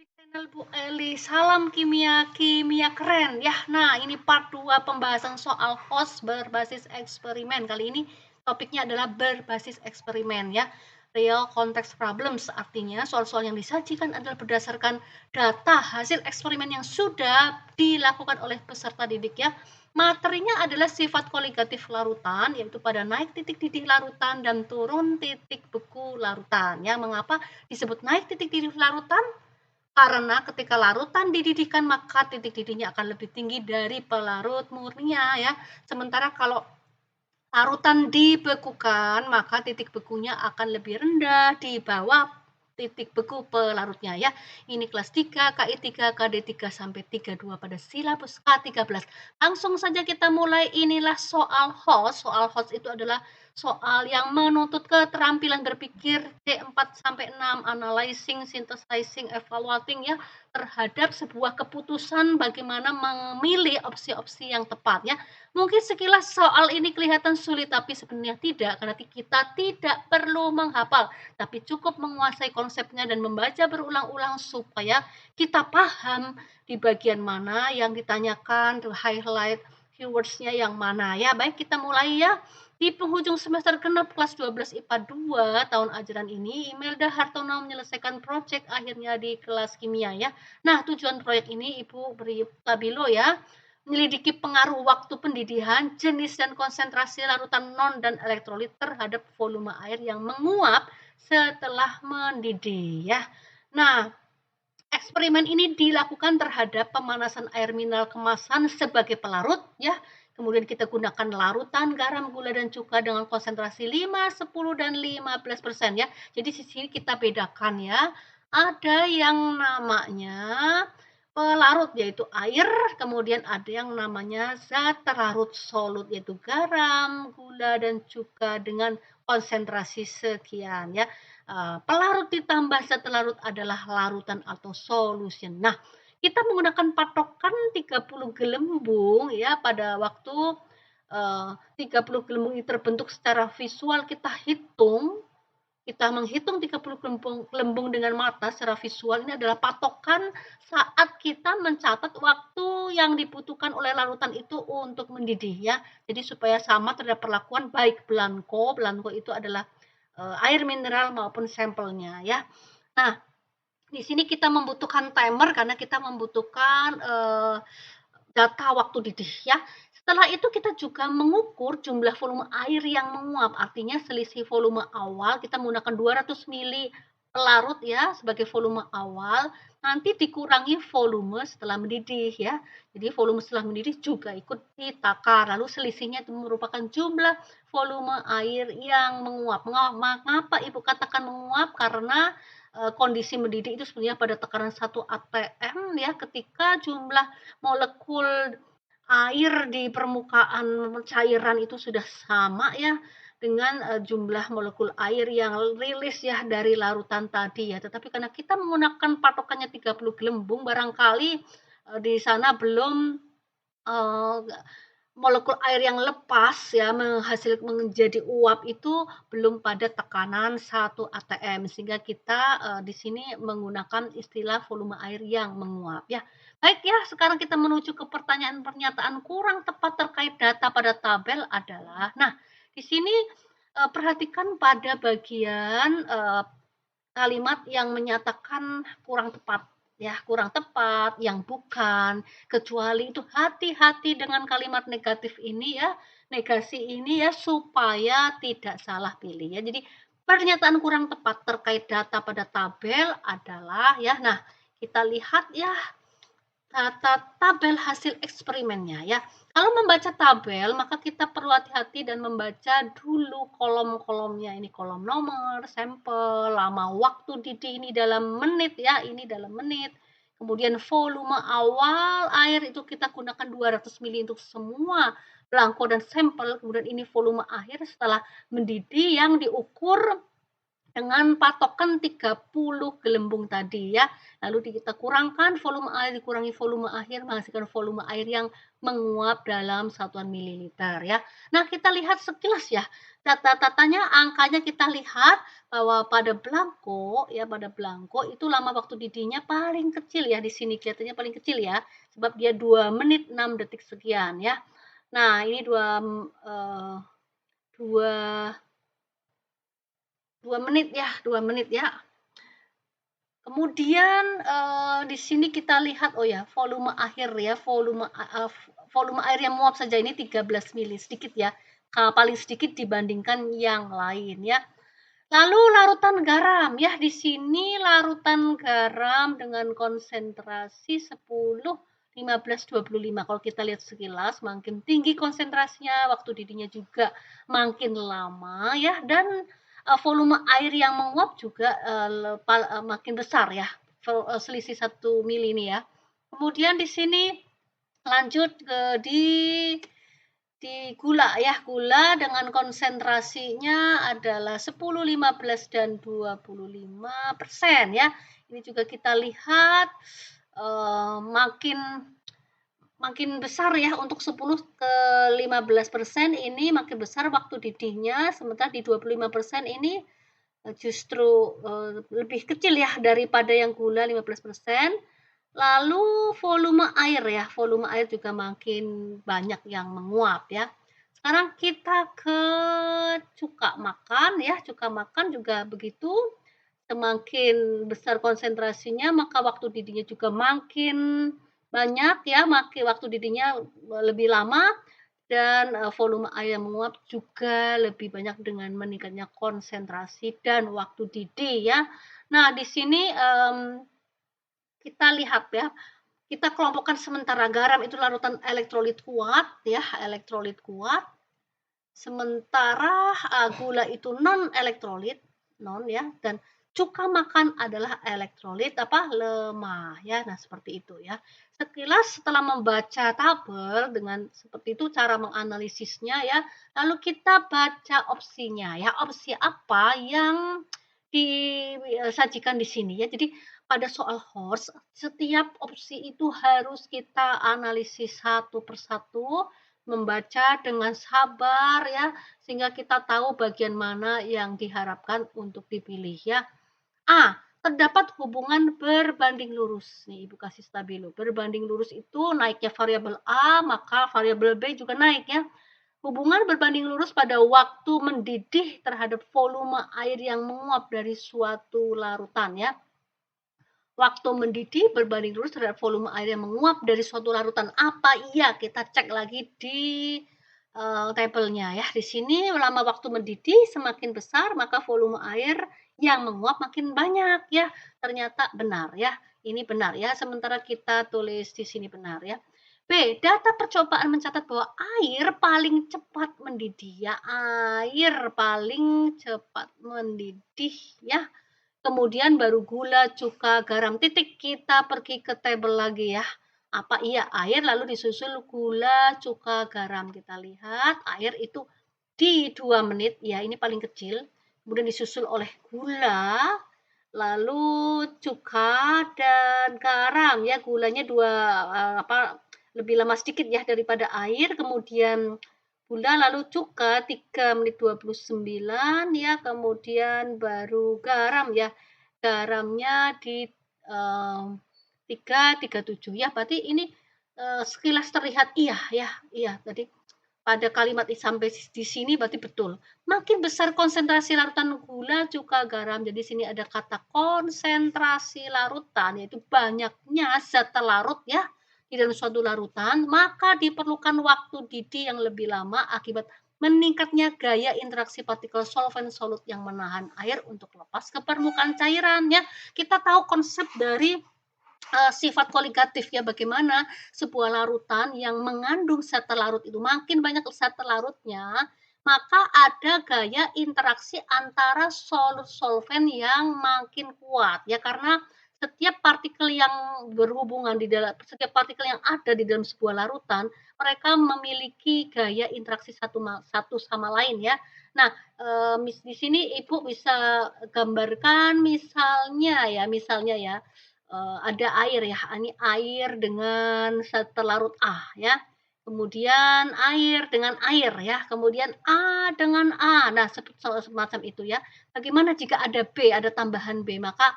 di channel Bu Eli. Salam kimia, kimia keren ya. Nah, ini part 2 pembahasan soal host berbasis eksperimen. Kali ini topiknya adalah berbasis eksperimen ya. Real context problems, artinya soal-soal yang disajikan adalah berdasarkan data hasil eksperimen yang sudah dilakukan oleh peserta didik ya. Materinya adalah sifat koligatif larutan, yaitu pada naik titik didih larutan dan turun titik beku larutan ya. Mengapa disebut naik titik didih larutan? Karena ketika larutan dididihkan maka titik didihnya akan lebih tinggi dari pelarut murninya ya. Sementara kalau larutan dibekukan maka titik bekunya akan lebih rendah di bawah titik beku pelarutnya ya. Ini kelas 3, KI 3, KD 3 sampai 32 pada silabus K13. Langsung saja kita mulai. Inilah soal host. Soal host itu adalah soal yang menuntut keterampilan berpikir D4 sampai 6, analyzing, synthesizing, evaluating ya terhadap sebuah keputusan bagaimana memilih opsi-opsi yang tepat ya. Mungkin sekilas soal ini kelihatan sulit, tapi sebenarnya tidak, karena kita tidak perlu menghafal, tapi cukup menguasai konsepnya dan membaca berulang-ulang supaya kita paham di bagian mana yang ditanyakan, highlight keywords-nya yang mana ya. Baik, kita mulai ya. Di penghujung semester genap kelas 12 IPA 2 tahun ajaran ini, Imelda Hartono menyelesaikan proyek akhirnya di kelas kimia ya. Nah, tujuan proyek ini Ibu beri tabilo ya. Menyelidiki pengaruh waktu pendidihan, jenis dan konsentrasi larutan non dan elektrolit terhadap volume air yang menguap setelah mendidih ya. Nah, eksperimen ini dilakukan terhadap pemanasan air mineral kemasan sebagai pelarut ya. Kemudian kita gunakan larutan garam, gula, dan cuka dengan konsentrasi 5, 10, dan 15% ya. Jadi di sini kita bedakan ya. Ada yang namanya pelarut yaitu air, kemudian ada yang namanya zat terlarut solut yaitu garam, gula, dan cuka dengan konsentrasi sekian ya. Pelarut ditambah zat larut adalah larutan atau solution. Nah, kita menggunakan patokan 30 gelembung ya pada waktu 30 gelembung ini terbentuk secara visual kita menghitung 30 gelembung dengan mata secara visual ini adalah patokan saat kita mencatat waktu yang dibutuhkan oleh larutan itu untuk mendidih ya. Jadi supaya sama terhadap perlakuan baik blanko itu adalah air mineral maupun sampelnya ya. Nah, di sini kita membutuhkan timer karena kita membutuhkan data waktu didih ya. Setelah itu kita juga mengukur jumlah volume air yang menguap, artinya selisih volume awal kita menggunakan 200 mili pelarut ya sebagai volume awal, nanti dikurangi volume setelah mendidih ya. Jadi volume setelah mendidih juga ikut ditakar, lalu selisihnya itu merupakan jumlah volume air yang menguap. Mengapa Ibu katakan menguap? Karena kondisi mendidih itu sebenarnya pada tekanan 1 atm ya, ketika jumlah molekul air di permukaan cairan itu sudah sama ya dengan jumlah molekul air yang rilis ya dari larutan tadi ya. Tetapi karena kita menggunakan patokannya 30 gelembung barangkali di sana belum eee, molekul air yang lepas ya menjadi uap itu belum pada tekanan 1 atm sehingga kita di sini menggunakan istilah volume air yang menguap ya. Baik ya, sekarang kita menuju ke pertanyaan pernyataan kurang tepat terkait data pada tabel adalah, nah di sini perhatikan pada bagian kalimat yang menyatakan kurang tepat ya, kurang tepat, yang bukan, kecuali itu hati-hati dengan kalimat negatif ini ya, negasi ini ya supaya tidak salah pilih ya. Jadi pernyataan kurang tepat terkait data pada tabel adalah ya, nah kita lihat ya tabel hasil eksperimennya ya. Kalau membaca tabel, maka kita perlu hati-hati dan membaca dulu kolom-kolomnya. Ini kolom nomor, sampel, lama waktu didih ini dalam menit ya, ini dalam menit. Kemudian volume awal air itu kita gunakan 200 mili untuk semua belangko dan sampel. Kemudian ini volume akhir setelah mendidih yang diukur dengan patokan 30 gelembung tadi ya. Lalu kita kurangkan volume air dikurangi volume akhir menghasilkan volume air yang menguap dalam satuan mililiter ya. Nah, kita lihat sekilas ya. Data-datanya, angkanya kita lihat bahwa pada belangko ya, pada belangko itu lama waktu didihnya paling kecil ya, di sini kelihatannya paling kecil ya, sebab dia 2 menit 6 detik sekian ya. Nah ini 2 2 menit ya, 2 menit ya. Kemudian, di sini kita lihat, oh ya, volume akhir ya, volume air yang menguap saja ini 13 mili, sedikit ya, paling sedikit dibandingkan yang lain ya. Lalu larutan garam, ya di sini larutan garam dengan konsentrasi 10, 15, 25. Kalau kita lihat sekilas makin tinggi konsentrasinya, waktu didihnya juga makin lama ya, dan volume air yang menguap juga makin besar ya, selisih 1 mili ini ya. Kemudian di sini lanjut di gula ya, gula dengan konsentrasinya adalah 10, 15, dan 25% ya. Ini juga kita lihat, makin makin besar ya, untuk 10 ke 15% ini makin besar waktu didihnya, sementara di 25% ini, justru, lebih kecil ya daripada yang gula 15%. Lalu volume air ya, volume air juga makin banyak yang menguap ya. Sekarang kita ke cuka makan ya, cuka makan juga begitu, semakin besar konsentrasinya maka waktu didihnya juga makin banyak ya, makin waktu didihnya lebih lama, dan, volume air yang menguap juga lebih banyak dengan meningkatnya konsentrasi dan waktu didih ya. Nah di sini, kita lihat ya, kita kelompokkan sementara garam itu larutan elektrolit kuat ya, elektrolit kuat. Sementara, gula itu non elektrolit, non ya, dan cuka makan adalah elektrolit apa, lemah ya. Nah, seperti itu ya. Sekilas setelah membaca tabel dengan seperti itu cara menganalisisnya ya, lalu kita baca opsinya ya, opsi apa yang disajikan di sini ya. Jadi pada soal HORS, setiap opsi itu harus kita analisis satu persatu, membaca dengan sabar ya, sehingga kita tahu bagian mana yang diharapkan untuk dipilih ya. A, terdapat hubungan berbanding lurus. Nih Ibu kasih stabilo. Berbanding lurus itu naiknya variabel A, maka variabel B juga naik ya. Hubungan berbanding lurus pada waktu mendidih terhadap volume air yang menguap dari suatu larutan ya. Waktu mendidih berbanding lurus terhadap volume air yang menguap dari suatu larutan. Apa iya? Kita cek lagi di tabelnya ya. Di sini lama waktu mendidih semakin besar, maka volume air yang menguap makin banyak ya. Ternyata benar ya. Ini benar ya. Sementara kita tulis di sini benar ya. B, data percobaan mencatat bahwa air paling cepat mendidih ya. Air paling cepat mendidih ya. Kemudian baru gula, cuka, garam, titik. Kita pergi ke tabel lagi ya. Apa iya air lalu disusul gula, cuka, garam. Kita lihat air itu di 2 menit, ya ini paling kecil. Kemudian disusul oleh gula, lalu cuka dan garam ya. Gulanya lebih lama sedikit ya daripada air, kemudian gula lalu cuka 3 menit 29 ya, kemudian baru garam ya. Garamnya di, 3,37 ya, berarti ini, sekilas terlihat iya ya, iya tadi pada kalimat sampai di sini berarti betul. Makin besar konsentrasi larutan gula, cuka, garam, jadi sini ada kata konsentrasi larutan, yaitu banyaknya zat terlarut ya di dalam suatu larutan, maka diperlukan waktu didih yang lebih lama akibat meningkatnya gaya interaksi partikel solvent solut yang menahan air untuk lepas ke permukaan cairan ya. Kita tahu konsep dari sifat koligatif ya, bagaimana sebuah larutan yang mengandung zat terlarut itu makin banyak zat terlarutnya, maka ada gaya interaksi antara solvent yang makin kuat ya, karena setiap partikel yang berhubungan di dalam setiap partikel yang ada di dalam sebuah larutan, mereka memiliki gaya interaksi satu sama lain ya. Nah, di sini Ibu bisa gambarkan misalnya ya, ada air ya, ini air dengan zat terlarut A ya. kemudian air dengan air ya, kemudian A dengan A. Nah, semacam itu ya. Bagaimana jika ada B, ada tambahan B, maka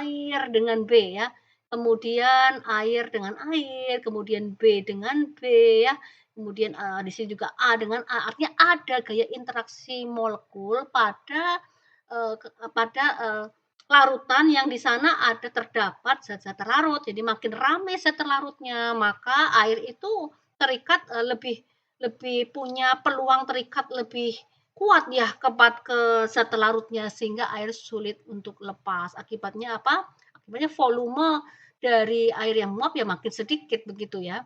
air dengan B ya. Kemudian air dengan air, kemudian B dengan B ya. Kemudian di sini juga A dengan A. Artinya ada gaya interaksi molekul pada larutan yang di sana ada terdapat zat-zat terlarut. Jadi makin ramai zat terlarutnya, maka air itu terikat lebih lebih punya peluang terikat lebih kuat ya ke zat terlarutnya sehingga air sulit untuk lepas. Akibatnya apa? Akibatnya volume dari air yang menguap ya makin sedikit begitu ya.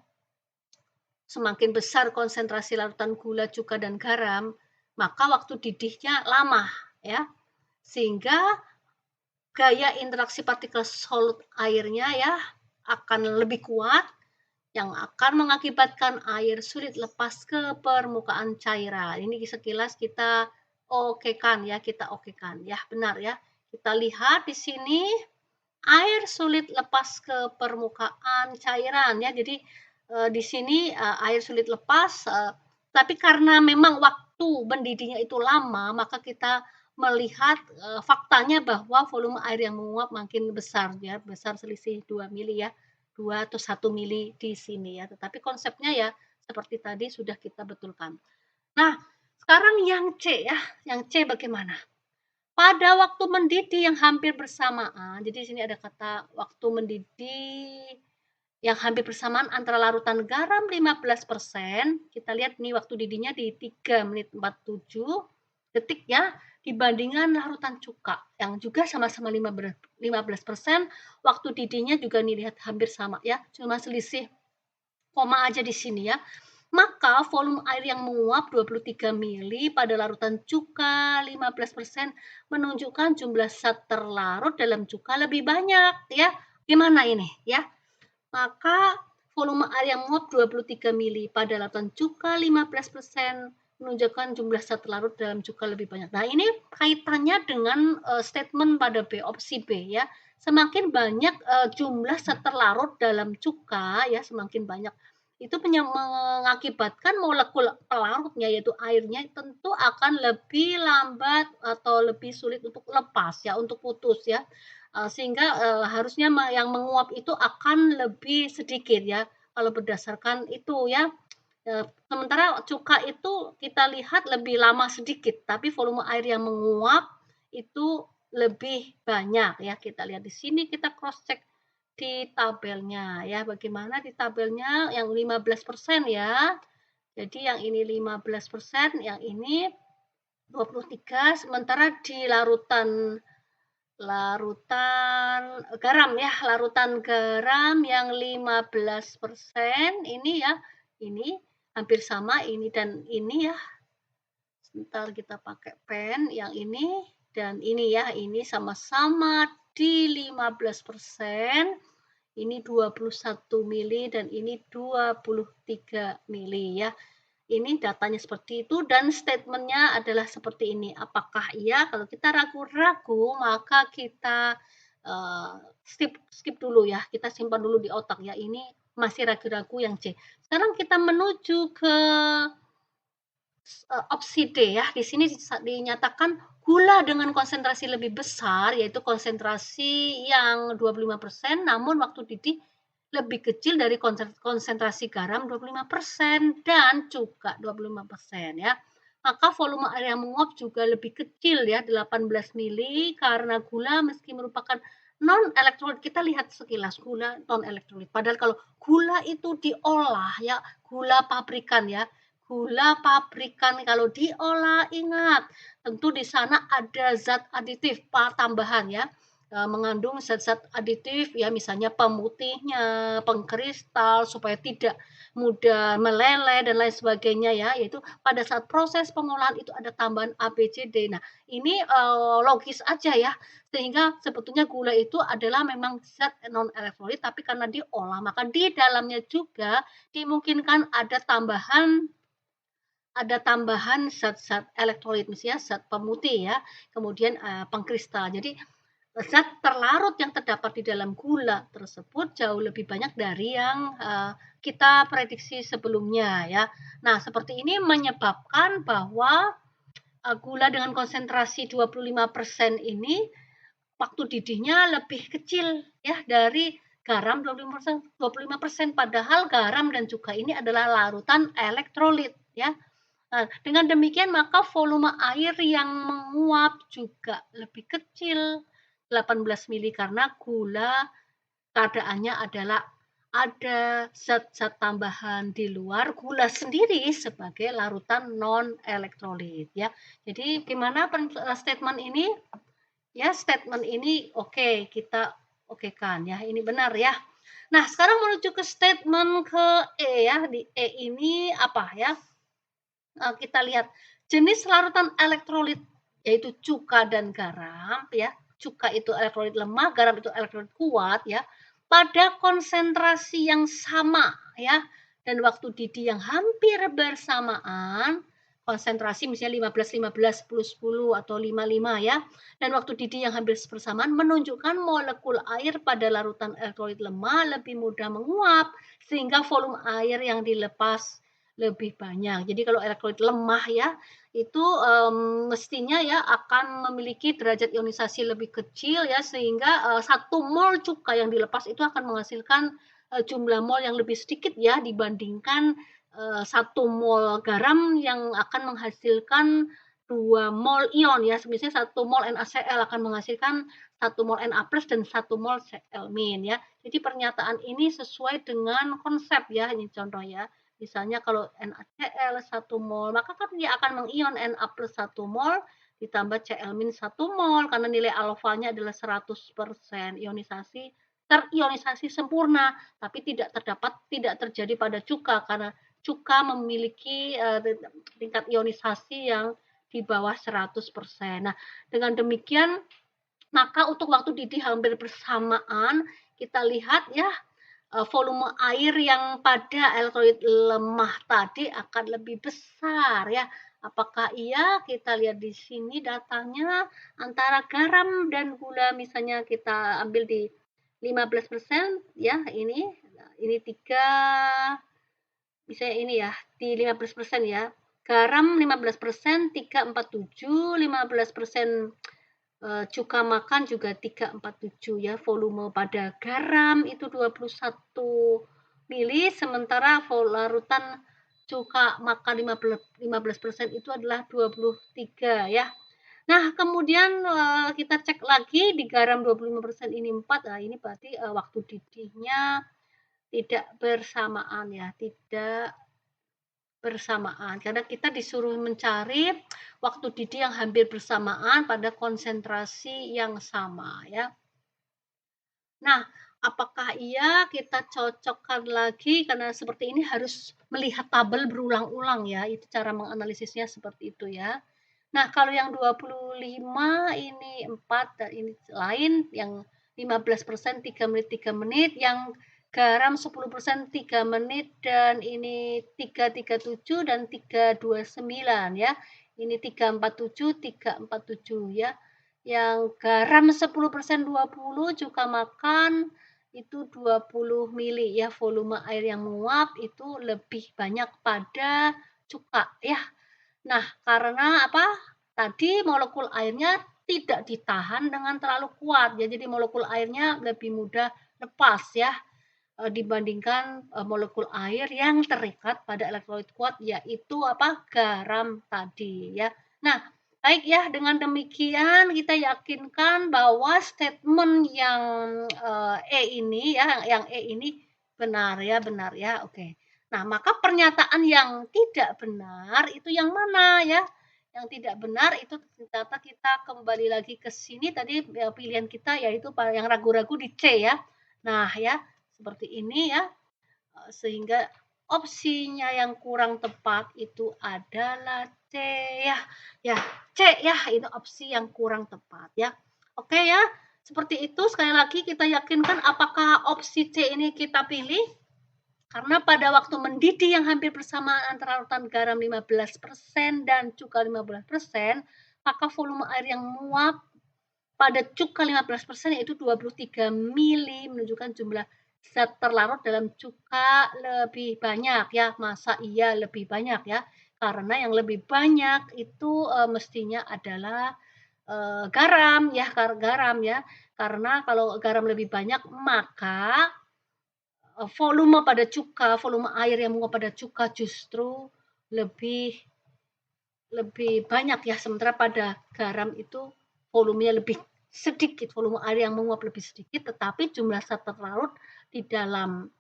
Semakin besar konsentrasi larutan gula, cuka, dan garam, maka waktu didihnya lama ya. Sehingga gaya interaksi partikel solut airnya ya akan lebih kuat yang akan mengakibatkan air sulit lepas ke permukaan cairan. Ini sekilas kita okekan ya, benar ya. Kita lihat di sini air sulit lepas ke permukaan cairan ya. Jadi di sini air sulit lepas, tapi karena memang waktu mendidihnya itu lama, maka kita melihat faktanya bahwa volume air yang menguap makin besar ya, besar selisih 2 mili ya, 2 atau 1 mili di sini ya. Tetapi konsepnya ya seperti tadi sudah kita betulkan. Nah, sekarang yang C ya, yang C bagaimana? Pada waktu mendidih yang hampir bersamaan, jadi di sini ada kata waktu mendidih yang hampir bersamaan antara larutan garam 15%, kita lihat nih waktu didihnya di 3 menit 47 detik ya, dibandingkan larutan cuka yang juga sama-sama 15%, waktu didihnya juga nih lihat hampir sama ya, cuma selisih koma aja di sini ya. Maka volume air yang menguap 23 mili pada larutan cuka 15% menunjukkan jumlah zat terlarut dalam cuka lebih banyak ya. Gimana ini ya? Maka volume air yang menguap 23 mili pada larutan cuka 15% menunjukkan jumlah zat terlarut dalam cuka lebih banyak. Nah, ini kaitannya dengan statement pada B, opsi B ya. Semakin banyak jumlah zat terlarut dalam cuka ya, semakin banyak itu mengakibatkan molekul pelarutnya yaitu airnya tentu akan lebih lambat atau lebih sulit untuk lepas ya, untuk putus ya. Sehingga harusnya yang menguap itu akan lebih sedikit ya, kalau berdasarkan itu ya. Sementara cuka itu kita lihat lebih lama sedikit, tapi volume air yang menguap itu lebih banyak ya. Kita lihat di sini, kita cross check di tabelnya ya, bagaimana di tabelnya yang 15% ya. Jadi yang ini 15%, yang ini 23, sementara di larutan larutan garam yang 15% ini ya, ini hampir sama ini dan ini ya. Sebentar kita pakai pen, yang ini dan ini ya, ini sama-sama di 15%. Ini 21 mili dan ini 23 mili ya. Ini datanya seperti itu dan statementnya adalah seperti ini. Apakah iya? Kalau kita ragu-ragu maka kita skip dulu ya. Kita simpan dulu di otak ya. Ini masih ragu-ragu yang C. Sekarang kita menuju ke opsi D ya. Di sini dinyatakan gula dengan konsentrasi lebih besar, yaitu konsentrasi yang 25%, namun waktu didih lebih kecil dari konsentrasi garam 25% dan cuka 25% ya. Maka volume air yang menguap juga lebih kecil ya, 18 mili karena gula meski merupakan non elektrolit. Kita lihat sekilas gula non elektrolit. Padahal kalau gula itu diolah ya, gula pabrikan ya, gula pabrikan kalau diolah ingat, tentu di sana ada zat aditif tambahan ya, mengandung zat-zat aditif ya misalnya pemutihnya, pengkristal supaya tidak mudah meleleh dan lain sebagainya ya, yaitu pada saat proses pengolahan itu ada tambahan A, B, C, D. Nah, ini logis aja ya, sehingga sebetulnya gula itu adalah memang zat non elektrolit tapi karena diolah maka di dalamnya juga dimungkinkan ada tambahan zat-zat elektrolit misalnya zat pemutih ya, kemudian pengkristal. Jadi zat terlarut yang terdapat di dalam gula tersebut jauh lebih banyak dari yang, kita prediksi sebelumnya ya. Nah, seperti ini menyebabkan bahwa, gula dengan konsentrasi 25% ini waktu didihnya lebih kecil ya dari garam 25%, padahal garam dan cuka ini adalah larutan elektrolit ya. Nah, dengan demikian maka volume air yang menguap juga lebih kecil, 18 mili karena gula keadaannya adalah ada zat-zat tambahan di luar gula sendiri sebagai larutan non elektrolit ya. Jadi gimana statement ini? Ya, statement ini oke, kita okekan ya, ini benar ya. Nah, sekarang menuju ke statement ke E ya, di E ini apa ya, kita lihat jenis larutan elektrolit, yaitu cuka dan garam ya. Cuka itu elektrolit lemah, garam itu elektrolit kuat ya, pada konsentrasi yang sama ya, dan waktu didih yang hampir bersamaan, konsentrasi misalnya 15, 15, 10, 10 atau 5, 5 ya, dan waktu didih yang hampir bersamaan menunjukkan molekul air pada larutan elektrolit lemah lebih mudah menguap, sehingga volume air yang dilepas lebih banyak. Jadi kalau elektrolit lemah ya, itu, mestinya ya akan memiliki derajat ionisasi lebih kecil ya, sehingga, 1 mol cuka yang dilepas itu akan menghasilkan, jumlah mol yang lebih sedikit ya dibandingkan, 1 mol garam yang akan menghasilkan 2 mol ion ya, misalnya 1 mol NaCl akan menghasilkan 1 mol Na+ dan 1 mol Cl- ya. Jadi pernyataan ini sesuai dengan konsep ya, ini contoh ya. Misalnya kalau NaCl 1 mol, maka kan dia akan mengion Na+ 1 mol ditambah Cl- 1 mol karena nilai alfanya adalah 100% terionisasi sempurna, tapi tidak terjadi pada cuka karena cuka memiliki, tingkat ionisasi yang di bawah 100%. Nah, dengan demikian maka untuk waktu didih hampir bersamaan, kita lihat ya, volume air yang pada elektrolit lemah tadi akan lebih besar ya. Apakah iya? Kita lihat di sini datanya antara garam dan gula misalnya kita ambil di 15% ya ini 3 misalnya ini ya, di 15% ya. Garam 15%, 347, 15% cuka makan juga 347 ya, volume pada garam itu 21 mili, sementara larutan cuka makan 15% itu adalah 23 ya. Nah, kemudian kita cek lagi di garam 25% ini 4, nah ini berarti waktu didihnya tidak bersamaan ya, tidak bersamaan, karena kita disuruh mencari waktu didih yang hampir bersamaan pada konsentrasi yang sama ya. Nah, apakah iya kita cocokkan lagi karena seperti ini harus melihat tabel berulang-ulang ya, itu cara menganalisisnya seperti itu ya. Nah, kalau yang 25 ini 4 dan ini lain, yang 15% 3 menit 3 menit, yang garam 10% 3 menit dan ini 337 dan 329 ya. Ini 347, 347 ya. Yang garam 10% 20, cuka makan itu 20 mili ya, volume air yang menguap itu lebih banyak pada cuka ya. Nah, karena apa? Tadi molekul airnya tidak ditahan dengan terlalu kuat ya, jadi molekul airnya lebih mudah lepas ya, dibandingkan, molekul air yang terikat pada elektrolit kuat yaitu apa? Garam tadi ya. Nah, baik ya, dengan demikian kita yakinkan bahwa statement yang, E ini ya, yang E ini benar ya, oke. Nah, maka pernyataan yang tidak benar itu yang mana ya? Yang tidak benar itu ternyata kita kembali lagi ke sini tadi pilihan kita yaitu yang ragu-ragu di C ya. Nah ya, seperti ini ya, sehingga opsinya yang kurang tepat itu adalah C ya. Ya, C ya, itu opsi yang kurang tepat ya. Oke ya, seperti itu sekali lagi kita yakinkan apakah opsi C ini kita pilih? Karena pada waktu mendidih yang hampir bersamaan antara larutan garam 15% dan cuka 15%, maka volume air yang menguap pada cuka 15% yaitu 23 mili menunjukkan jumlah zat terlarut dalam cuka lebih banyak ya. Masa iya lebih banyak ya? Karena yang lebih banyak itu, mestinya adalah, garam ya, garam ya. Karena kalau garam lebih banyak maka, volume pada cuka, volume air yang menguap pada cuka justru lebih lebih banyak ya, sementara pada garam itu volumenya lebih sedikit, volume air yang menguap lebih sedikit, tetapi jumlah zat terlarut di dalam,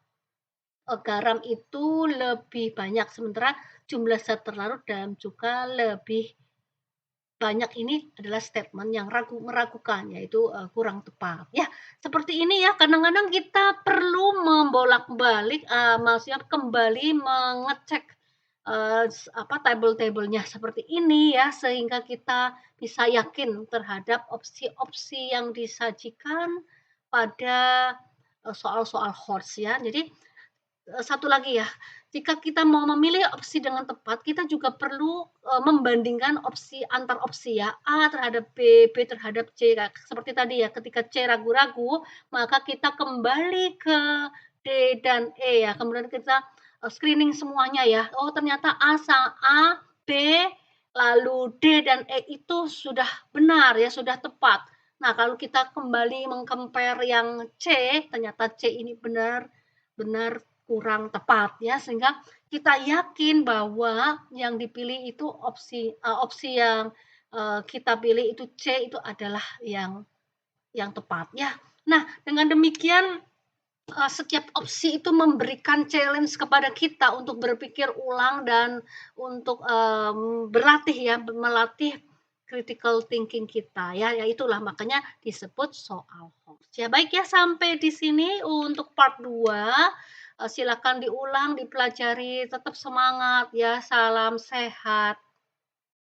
garam itu lebih banyak, sementara jumlah zat terlarut dalam cuka lebih banyak. Ini adalah statement yang meragukan, yaitu, kurang tepat. Ya, seperti ini ya, kadang-kadang kita perlu membolak-balik, maksudnya kembali mengecek, table-tablenya seperti ini ya, sehingga kita bisa yakin terhadap opsi-opsi yang disajikan pada, soal-soal HORS ya. Jadi, satu lagi ya, jika kita mau memilih opsi dengan tepat, kita juga perlu, membandingkan antar opsi ya, A terhadap B, B terhadap C, seperti tadi ya, ketika C ragu-ragu, maka kita kembali ke D dan E ya, kemudian kita, screening semuanya ya, oh ternyata A, B, lalu D dan E itu sudah benar ya, sudah tepat. Nah, kalau kita kembali yang C, ternyata C ini benar benar kurang tepat ya, sehingga kita yakin bahwa yang dipilih itu opsi yang, kita pilih itu C itu adalah yang tepat ya. Nah, dengan demikian, setiap opsi itu memberikan challenge kepada kita untuk berpikir ulang dan untuk, berlatih ya, melatih critical thinking kita ya, ya itulah makanya disebut soal hoax. Ya baik ya, sampai di sini untuk part 2. Silakan diulang, dipelajari, tetap semangat ya, salam sehat.